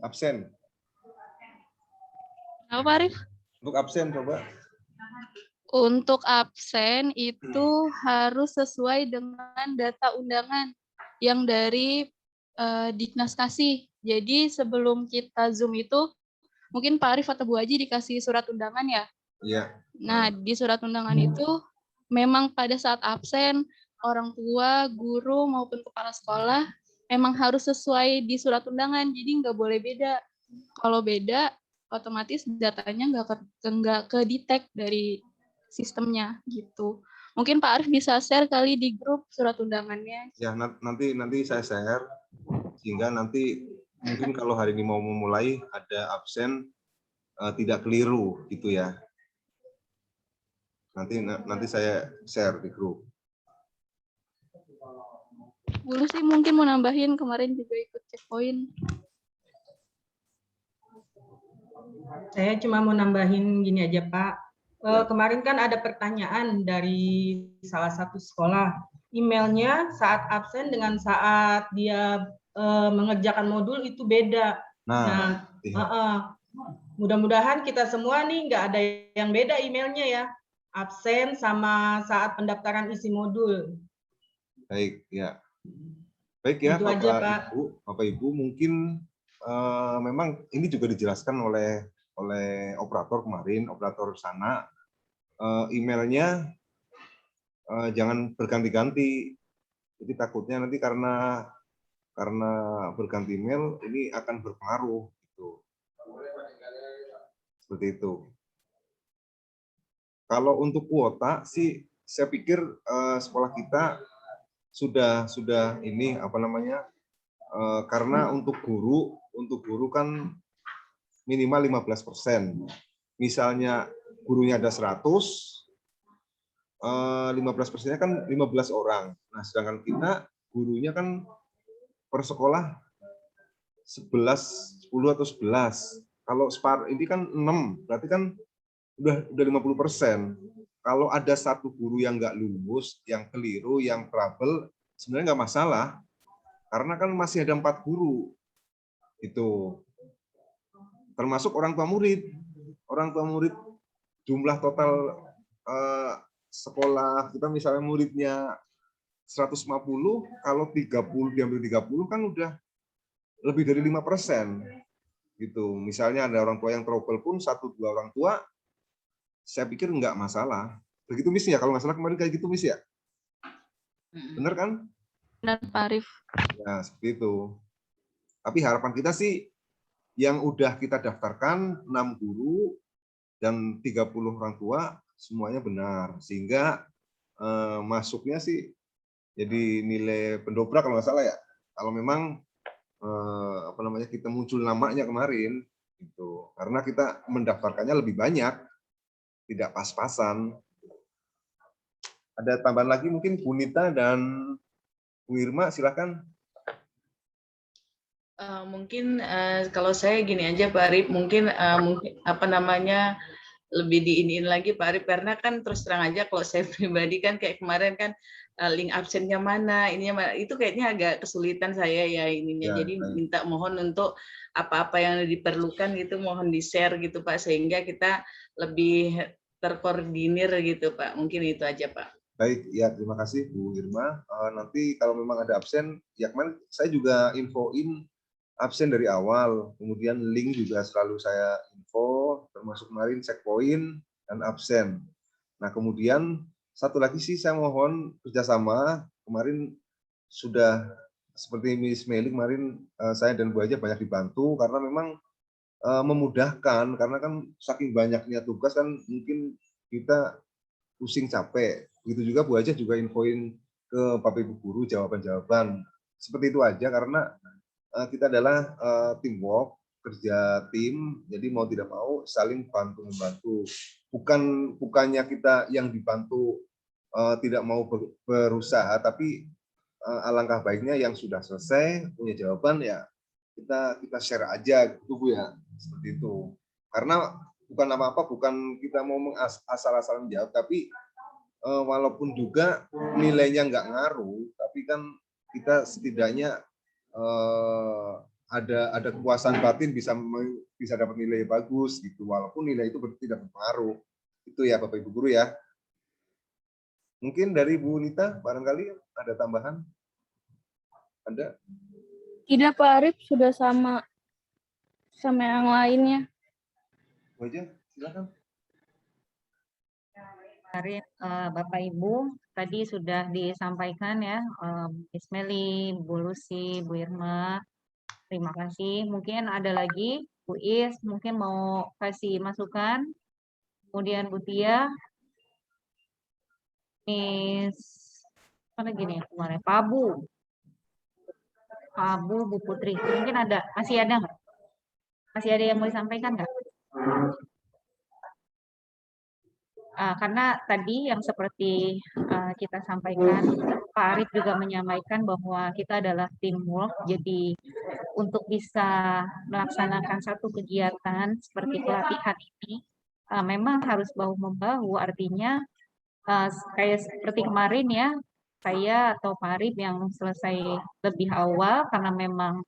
Absen. Apa Pak Arif? Untuk absen coba. Untuk absen itu harus sesuai dengan data undangan yang dari Diknas kasih. Jadi sebelum kita Zoom itu, mungkin Pak Arif atau Bu Haji dikasih surat undangan ya? Iya. Nah, di surat undangan itu memang pada saat absen, orang tua, guru, maupun kepala sekolah memang harus sesuai di surat undangan, jadi nggak boleh beda. Kalau beda, otomatis datanya nggak ke detect dari sistemnya gitu. Mungkin Pak Arif bisa share kali di grup surat undangannya. Ya, nanti saya share sehingga nanti mungkin kalau hari ini mau memulai ada absen tidak keliru gitu ya. Nanti saya share di grup. Dulu sih mungkin mau nambahin, kemarin juga ikut checkpoint. Saya cuma mau nambahin gini aja Pak. Kemarin kan ada pertanyaan dari salah satu sekolah. Emailnya saat absen dengan saat dia mengerjakan modul itu beda. Nah, mudah-mudahan kita semua nih nggak ada yang beda emailnya ya. Absen sama saat pendaftaran isi modul. Baik, ya. Baik ya, Itu aja, Pak. Bapak Ibu, mungkin memang ini juga dijelaskan oleh operator kemarin, operator sana. Emailnya jangan berganti-ganti. Jadi takutnya nanti karena berganti email ini akan berpengaruh gitu. Seperti itu. Kalau untuk kuota sih saya pikir sekolah kita sudah ini apa namanya? Karena untuk guru kan minimal 15%. Misalnya gurunya ada 100, 15%-nya kan 15 orang. Nah, sedangkan kita gurunya kan per sekolah 10 atau 11. Kalau SPAR ini kan 6, berarti kan udah 50%. Kalau ada satu guru yang nggak lulus, yang keliru, yang trouble, sebenarnya nggak masalah. Karena kan masih ada 4 guru. Itu. Termasuk orang tua murid. Orang tua murid jumlah total sekolah kita misalnya muridnya 150, kalau 30 diambil 30 kan udah lebih dari 5%. Gitu. Misalnya ada orang tua yang trouble pun 1-2 orang tua, saya pikir nggak masalah. Begitu Miss ya, kalau nggak salah kemarin kayak gitu Miss ya. Bener kan? Benar Pak Arif. Ya, seperti itu. Tapi harapan kita sih yang udah kita daftarkan 6 guru dan 30 orang tua semuanya benar, sehingga masuknya sih jadi nilai pendobrak kalau nggak salah ya. Kalau memang apa namanya kita muncul namanya kemarin itu karena kita mendaftarkannya lebih banyak, tidak pas-pasan. Ada tambahan lagi mungkin Bu Nita dan Bu Irma, silakan. Mungkin kalau saya gini aja Pak Arif, mungkin apa namanya lebih diiniin lagi Pak Arif, karena kan terus terang aja kalau saya pribadi kan kayak kemarin kan link absennya mana, ininya mana, itu kayaknya agak kesulitan saya ya ininya. Jadi minta mohon untuk apa-apa yang diperlukan gitu mohon di-share gitu Pak, sehingga kita lebih terkoordinir gitu Pak. Mungkin itu aja Pak. Baik, ya terima kasih Bu Irma. Nanti kalau memang ada absen, ya kemarin saya juga infoin absen dari awal, kemudian link juga selalu saya info, termasuk kemarin checkpoint dan absen. Nah kemudian satu lagi sih saya mohon kerjasama, kemarin sudah seperti Miss Meli kemarin saya dan Bu Aja banyak dibantu karena memang memudahkan, karena kan saking banyaknya tugas kan mungkin kita pusing capek. Begitu juga Bu Aja juga infoin ke Bapak Ibu Guru jawaban-jawaban. Seperti itu aja karena kita adalah teamwork, kerja tim, jadi mau tidak mau saling bantu-membantu. Bukannya kita yang dibantu tidak mau berusaha, tapi alangkah baiknya yang sudah selesai punya jawaban ya kita share aja gitu Bu ya, seperti itu. Karena bukan apa-apa, bukan kita mau asal-asalan jawab, tapi walaupun juga nilainya nggak ngaruh, tapi kan kita setidaknya ada kepuasan batin bisa dapat nilai bagus gitu, walaupun nilai itu tidak berpengaruh. Itu ya Bapak Ibu Guru ya. Mungkin dari Bu Nita barangkali ada tambahan? Ada? Tidak Pak Arif, sudah sama yang lainnya. Bu aja, silakan. Arif, Bapak Ibu, tadi sudah disampaikan ya, Miss Meli, Bu Lucy, Bu Irma, terima kasih. Mungkin ada lagi, Bu Is, mungkin mau kasih masukan. Kemudian Bu Tia, Miss, apa lagi nih kemarin? Pak Bu Putri, mungkin ada, masih ada nggak? Masih ada yang mau disampaikan nggak? Karena tadi yang seperti kita sampaikan, Pak Arif juga menyampaikan bahwa kita adalah teamwork, jadi untuk bisa melaksanakan satu kegiatan seperti pelatihan ini, memang harus bahu-membahu, artinya kayak seperti kemarin ya, saya atau Pak Arif yang selesai lebih awal karena memang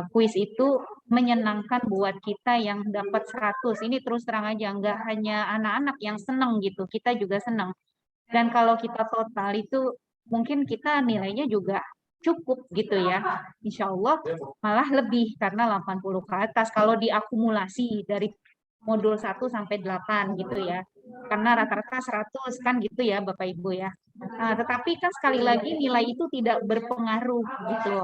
kuis itu menyenangkan buat kita yang dapat 100. Ini terus terang aja, nggak hanya anak-anak yang senang gitu, kita juga senang. Dan kalau kita total itu mungkin kita nilainya juga cukup gitu ya. Insya Allah malah lebih karena 80 ke atas kalau diakumulasi dari modul 1 sampai 8 gitu ya. Karena rata-rata 100 kan gitu ya Bapak Ibu ya. Tetapi kan sekali lagi nilai itu tidak berpengaruh gitu.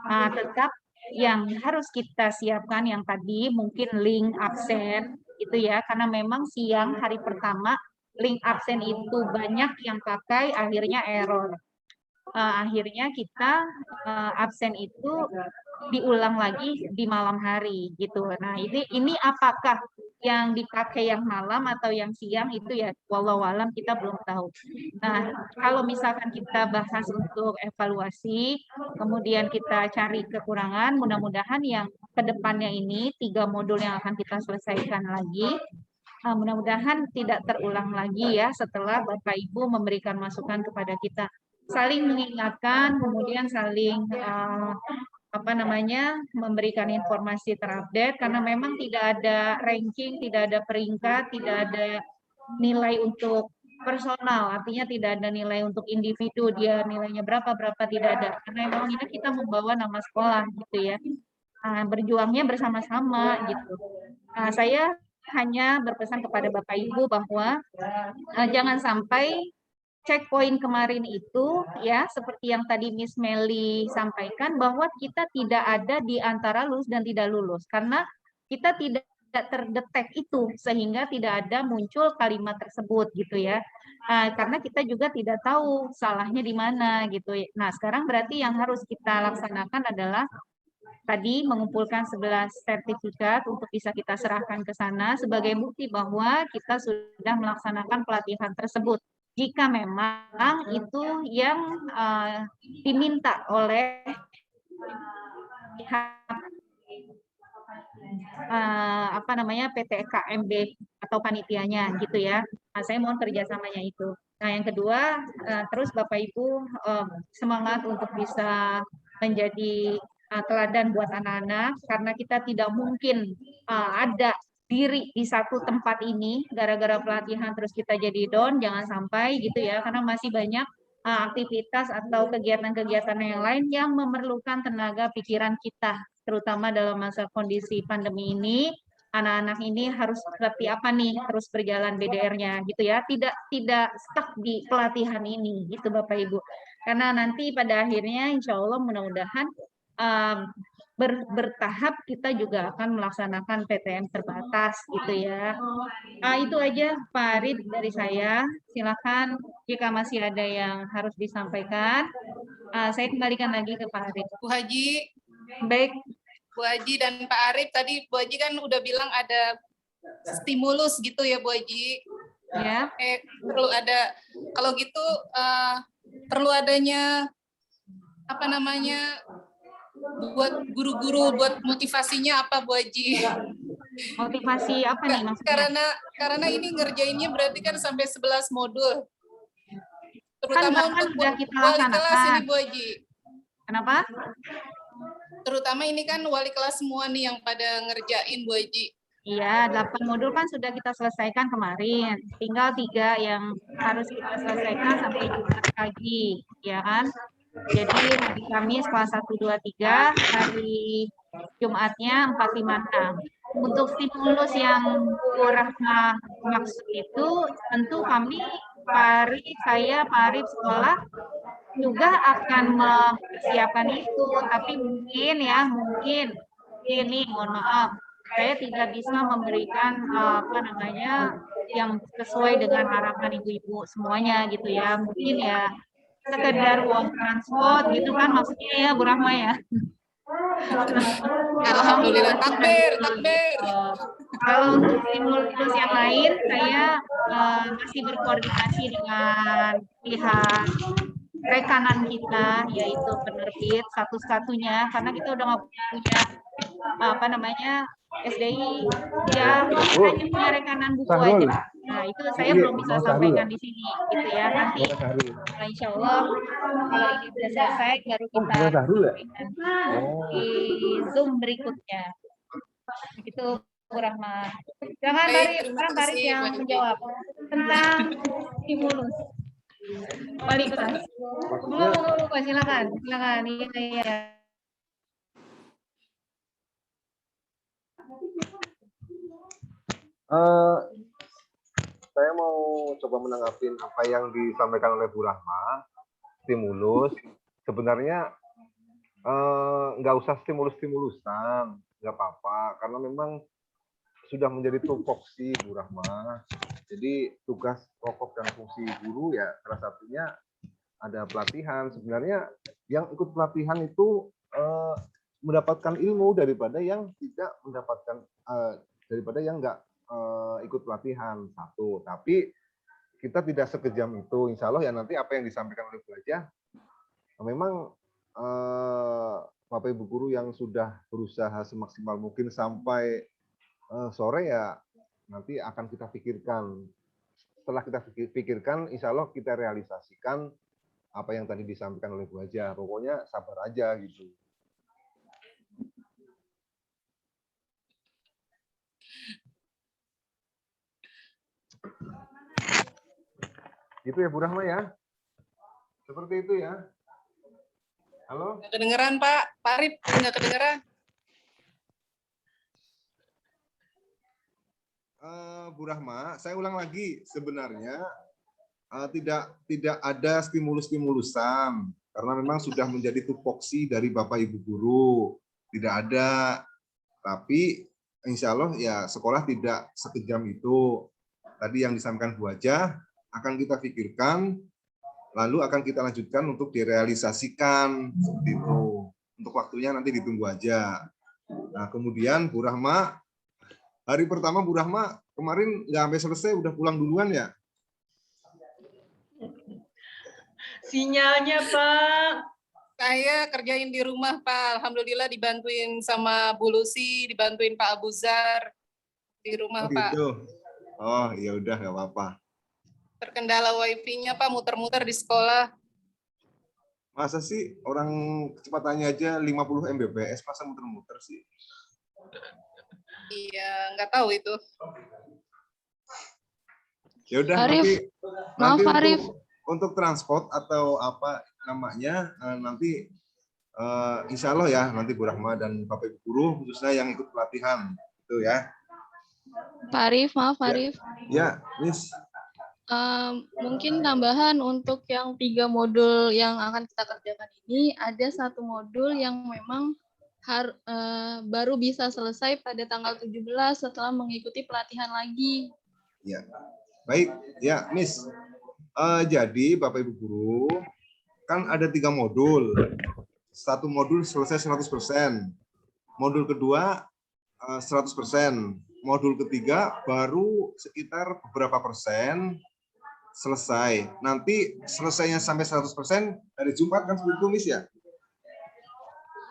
Tetap yang harus kita siapkan yang tadi mungkin link absen itu ya, karena memang siang hari pertama link absen itu banyak yang pakai, akhirnya error. Akhirnya kita absen itu diulang lagi di malam hari gitu. Nah ini apakah yang dipakai yang malam atau yang siang itu ya walau alam kita belum tahu. Nah kalau misalkan kita bahas untuk evaluasi, kemudian kita cari kekurangan, mudah-mudahan yang kedepannya ini 3 modul yang akan kita selesaikan lagi, mudah-mudahan tidak terulang lagi ya setelah Bapak Ibu memberikan masukan kepada kita. Saling mengingatkan, kemudian saling memberikan informasi terupdate karena memang tidak ada ranking, tidak ada peringkat, tidak ada nilai untuk personal, artinya tidak ada nilai untuk individu, dia nilainya berapa tidak ada, karena memang ini kita membawa nama sekolah gitu ya. Berjuangnya bersama-sama gitu. Saya hanya berpesan kepada Bapak Ibu bahwa jangan sampai checkpoint kemarin itu ya seperti yang tadi Miss Meli sampaikan bahwa kita tidak ada di antara lulus dan tidak lulus karena kita tidak terdetek itu sehingga tidak ada muncul kalimat tersebut gitu ya. Karena kita juga tidak tahu salahnya di mana gitu. Nah, sekarang berarti yang harus kita laksanakan adalah tadi mengumpulkan 11 sertifikat untuk bisa kita serahkan ke sana sebagai bukti bahwa kita sudah melaksanakan pelatihan tersebut. Jika memang itu yang diminta oleh pihak PT KMB atau panitianya gitu ya. Saya mohon kerjasamanya itu. Nah yang kedua, terus Bapak Ibu semangat untuk bisa menjadi teladan buat anak-anak karena kita tidak mungkin ada diri di satu tempat ini gara-gara pelatihan terus kita jadi down, jangan sampai gitu ya, karena masih banyak aktivitas atau kegiatan-kegiatan yang lain yang memerlukan tenaga pikiran kita, terutama dalam masa kondisi pandemi ini. Anak-anak ini harus seperti apa nih terus berjalan BDR-nya gitu ya, tidak stuck di pelatihan ini gitu Bapak Ibu, karena nanti pada akhirnya insya Allah mudah-mudahan bertahap kita juga akan melaksanakan PTM terbatas gitu ya. Itu aja Pak Arif dari saya. Silakan jika masih ada yang harus disampaikan. Saya kembalikan lagi ke Pak Arif. Bu Haji, Baik. Bu Haji dan Pak Arif tadi Bu Haji kan udah bilang ada stimulus gitu ya Bu Haji. Ya. Perlu ada, kalau gitu perlu adanya apa namanya, buat guru-guru, buat motivasinya apa Bu Haji? Motivasi apa nih maksudnya? Karena ini ngerjainnya berarti kan sampai 11 modul. Kan Terutama untuk sudah kita wali kelas laksanakan. ini Bu Haji. Kenapa? Terutama ini kan wali kelas semua nih yang pada ngerjain Bu Haji. Iya, 8 modul kan sudah kita selesaikan kemarin. Tinggal 3 yang harus kita selesaikan sampai Jumat pagi, ya kan? Jadi hari Kamis kelas 1, 2, 3, hari Jumatnya 4, 5, 6. Untuk stimulus yang Bu Rahma maksud itu, tentu kami, Pak Arif sekolah juga akan mempersiapkan itu, tapi mungkin ini mohon maaf, saya tidak bisa memberikan yang sesuai dengan harapan ibu-ibu semuanya gitu ya, mungkin ya sekedar uang transport gitu kan maksudnya ya Bu Rahma ya. Alhamdulillah, takbir. Kalau untuk stimulus yang lain, saya masih berkoordinasi dengan pihak rekanan kita, yaitu penerbit satu-satunya, karena kita udah nggak punya SDI, ya kita hanya punya rekanan buku aja. Nah itu saya belum bisa sampaikan di sini, gitu ya. Nanti, insya Allah kalau ini sudah selesai, baru kita sampaikan di Zoom berikutnya. Begitu Bu Rahma. Jangan Tarik yang menjawab tentang stimulus. Wali kelas. Monggo, silakan. Iya. Saya mau coba menanggapi apa yang disampaikan oleh Bu Rahma. Stimulus sebenarnya nggak usah stimulus-stimulusan, nggak apa-apa, karena memang sudah menjadi tupoksi Bu Rahma. Jadi tugas pokok dan fungsi guru ya salah satunya ada pelatihan. Sebenarnya yang ikut pelatihan itu mendapatkan ilmu daripada yang tidak mendapatkan daripada yang nggak ikut pelatihan satu. Tapi kita tidak sekejam itu, insya Allah ya. Nanti apa yang disampaikan oleh Bu Haja, memang Bapak Ibu guru yang sudah berusaha semaksimal mungkin sampai sore ya, nanti akan kita pikirkan. Setelah kita pikirkan, insya Allah kita realisasikan apa yang tadi disampaikan oleh Bu Haja. Pokoknya sabar aja gitu. Gitu ya Bu Rahma ya. Seperti itu ya. Halo? Nggak kedengeran Pak Arif, nggak kedengeran. Bu Rahma, saya ulang lagi. Sebenarnya tidak ada stimulus-stimulusan karena memang sudah menjadi tupoksi dari Bapak Ibu guru. Tidak ada. Tapi insya Allah ya sekolah tidak sekejam itu. Tadi yang disampaikan Bu Haja akan kita pikirkan, lalu akan kita lanjutkan untuk direalisasikan seperti itu. Untuk waktunya nanti ditunggu aja. Nah kemudian Bu Rahma, hari pertama Bu Rahma kemarin nggak sampai selesai udah pulang duluan ya? Sinyalnya Pak. Saya kerjain di rumah Pak. Alhamdulillah dibantuin sama Bu Lucy, dibantuin Pak Abu Zar di rumah Pak. Gitu. Oh ya udah nggak apa-apa. Terkendala wifi-nya Pak, muter-muter di sekolah. Masa sih orang kecepatannya aja 50 Mbps, masa muter-muter sih? Iya, nggak tahu itu. Ya udah Arif, maaf, nanti Arif. untuk transport atau apa namanya nanti insya Allah ya nanti Bu Rahma dan Bapak Ibu guru khususnya yang ikut pelatihan itu ya. Pak Arif, maaf Ya. Arif. Ya, Miss. Mungkin tambahan untuk yang 3 modul yang akan kita kerjakan ini, ada 1 modul yang memang baru bisa selesai pada tanggal 17 setelah mengikuti pelatihan lagi. Ya, baik. Ya, Miss. Jadi Bapak Ibu guru kan ada 3 modul. 1 modul selesai 100%. Modul kedua 100%. Modul ketiga baru sekitar beberapa persen selesai. Nanti selesainya sampai 100% hari Jumat kan seperti itu, Miss ya?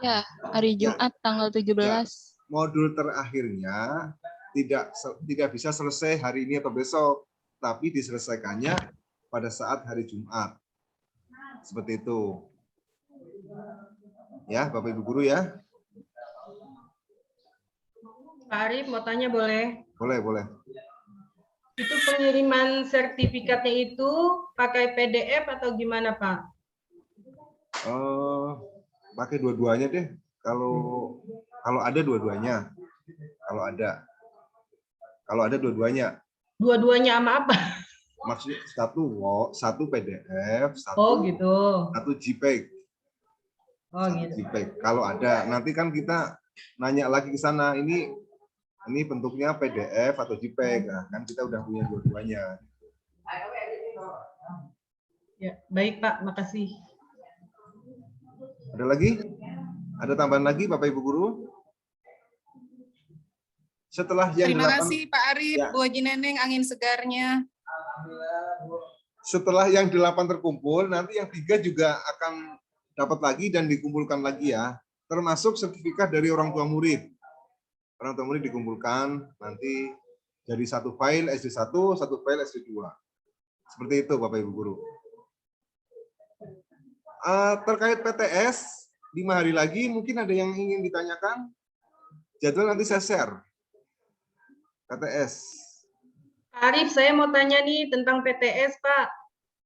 Ya, hari Jumat tanggal 17. Ya. Modul terakhirnya tidak bisa selesai hari ini atau besok, tapi diselesaikannya pada saat hari Jumat. Seperti itu. Ya, Bapak Ibu guru ya. Pak Arif mau tanya boleh? Boleh, boleh. Itu pengiriman sertifikatnya itu pakai PDF atau gimana, Pak? Pakai dua-duanya deh. Kalau ada dua-duanya. Kalau ada dua-duanya. Dua-duanya sama apa? Maksudnya satu PDF, gitu. Satu JPEG. Gitu. JPEG. Kalau ada, nanti kan kita nanya lagi ke sana. Ini bentuknya PDF atau JPEG. Nah, kan kita udah punya dua-duanya. Ya, baik Pak, makasih. Ada lagi? Ada tambahan lagi Bapak Ibu guru? Setelah yang Terima 8, kasih Pak Arif, ya. Bu Haji Neneng, angin segarnya. Setelah yang 8 terkumpul, nanti yang 3 juga akan dapat lagi dan dikumpulkan lagi ya. Termasuk sertifikat dari orang tua murid. Orang tua murid dikumpulkan nanti jadi satu file SD1, satu file SD2. Seperti itu Bapak Ibu guru. Terkait PTS, 5 hari lagi mungkin ada yang ingin ditanyakan. Jadwal nanti saya share. PTS. Arif, saya mau tanya nih tentang PTS, Pak.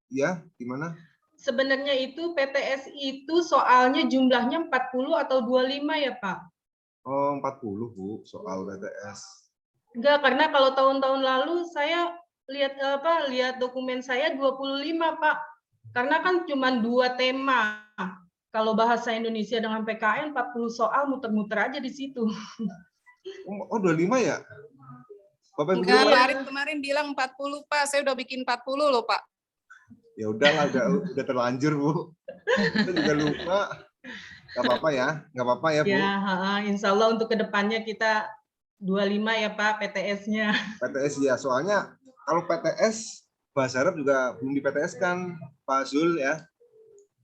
Ya, gimana? Sebenarnya itu PTS itu soalnya jumlahnya 40 atau 25 ya, Pak? Oh, 40, Bu, soal PTS. Enggak, karena kalau tahun-tahun lalu saya lihat dokumen saya 25, Pak. Karena kan cuma 2 tema. Kalau bahasa Indonesia dengan PKN 40 soal muter-muter aja di situ. Oh, 25 ya? Bapak Ibu Enggak, guru, Pak Arif kemarin bilang 40, Pak. Saya udah bikin 40 loh, Pak. ya udahlah, udah terlanjur, Bu. Kita juga lupa. Nggak apa-apa ya, nggak apa-apa ya, Bu. Ya, insya Allah untuk kedepannya kita 25 ya, Pak, PTS-nya. PTS ya, soalnya kalau PTS, bahasa Arab juga belum di PTS kan, Pak Zul ya.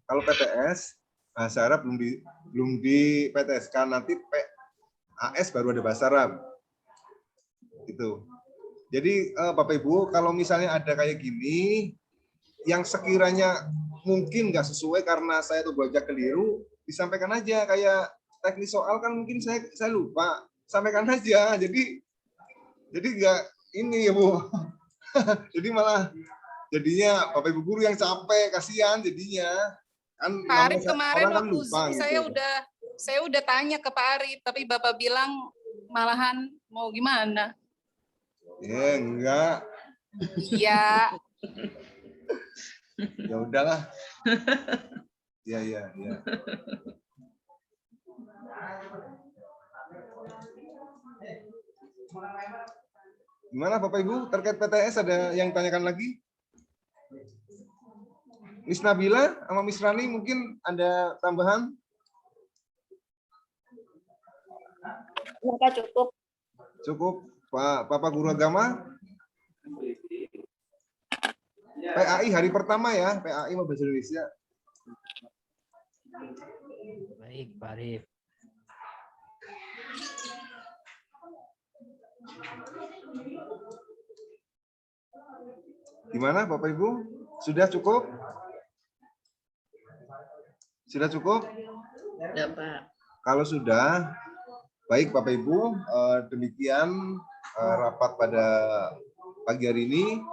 Kalau PTS, bahasa Arab belum di PTS kan, nanti PAS baru ada bahasa Arab. Gitu. Jadi Bapak Ibu, kalau misalnya ada kayak gini, yang sekiranya mungkin nggak sesuai karena saya tuh baca keliru, disampaikan aja. Kayak teknis soal kan mungkin saya lupa, sampaikan aja. Jadi nggak ini ya Bu. Jadi malah jadinya Bapak Ibu guru yang capek, kasihan jadinya. Kan Pak Arif kemarin kan waktu lupa, Zoom gitu. saya udah tanya ke Pak Arif, tapi Bapak bilang malahan mau gimana? Ya enggak. Iya. Ya udahlah. Ya. Gimana Bapak Ibu terkait PTS ada yang tanyakan lagi? Miss Nabila sama Miss Rani mungkin ada tambahan? Maka cukup. Cukup. Bapak Guru Agama? PAI hari pertama ya, PAI Bahasa Indonesia. Baik, Pak Arif. Gimana Bapak Ibu? Sudah cukup? Sudah cukup? Ya, Pak. Kalau sudah, Baik Bapak Ibu, demikian rapat pada pagi hari ini.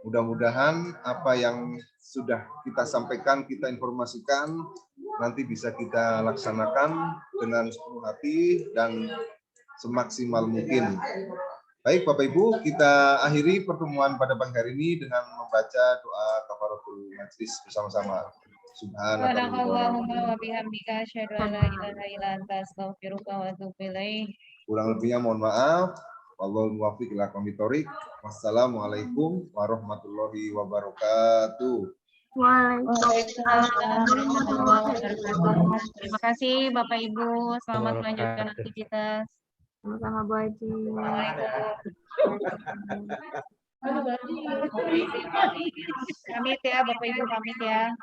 Mudah-mudahan apa yang sudah kita sampaikan, kita informasikan, nanti bisa kita laksanakan dengan sepenuh hati dan semaksimal mungkin. Baik Bapak Ibu, kita akhiri pertemuan pada pagi hari ini dengan membaca doa kafaratul majlis bersama-sama. Subhanakallahumma wa bihamdika asyhadu an la ilaha illa anta astaghfiruka wa atubu ilaik. Kurang lebihnya mohon maaf. Wallahul muwaffiq ila aqwamit thoriq. Wassalamualaikum warahmatullahi wabarakatuh. Waalaikumsalam warahmatullahi wabarakatuh. Terima kasih Bapak Ibu, selamat melanjutkan aktivitas. Sama-sama Bu Haji. Pamit ya Bapak Ibu, pamit ya.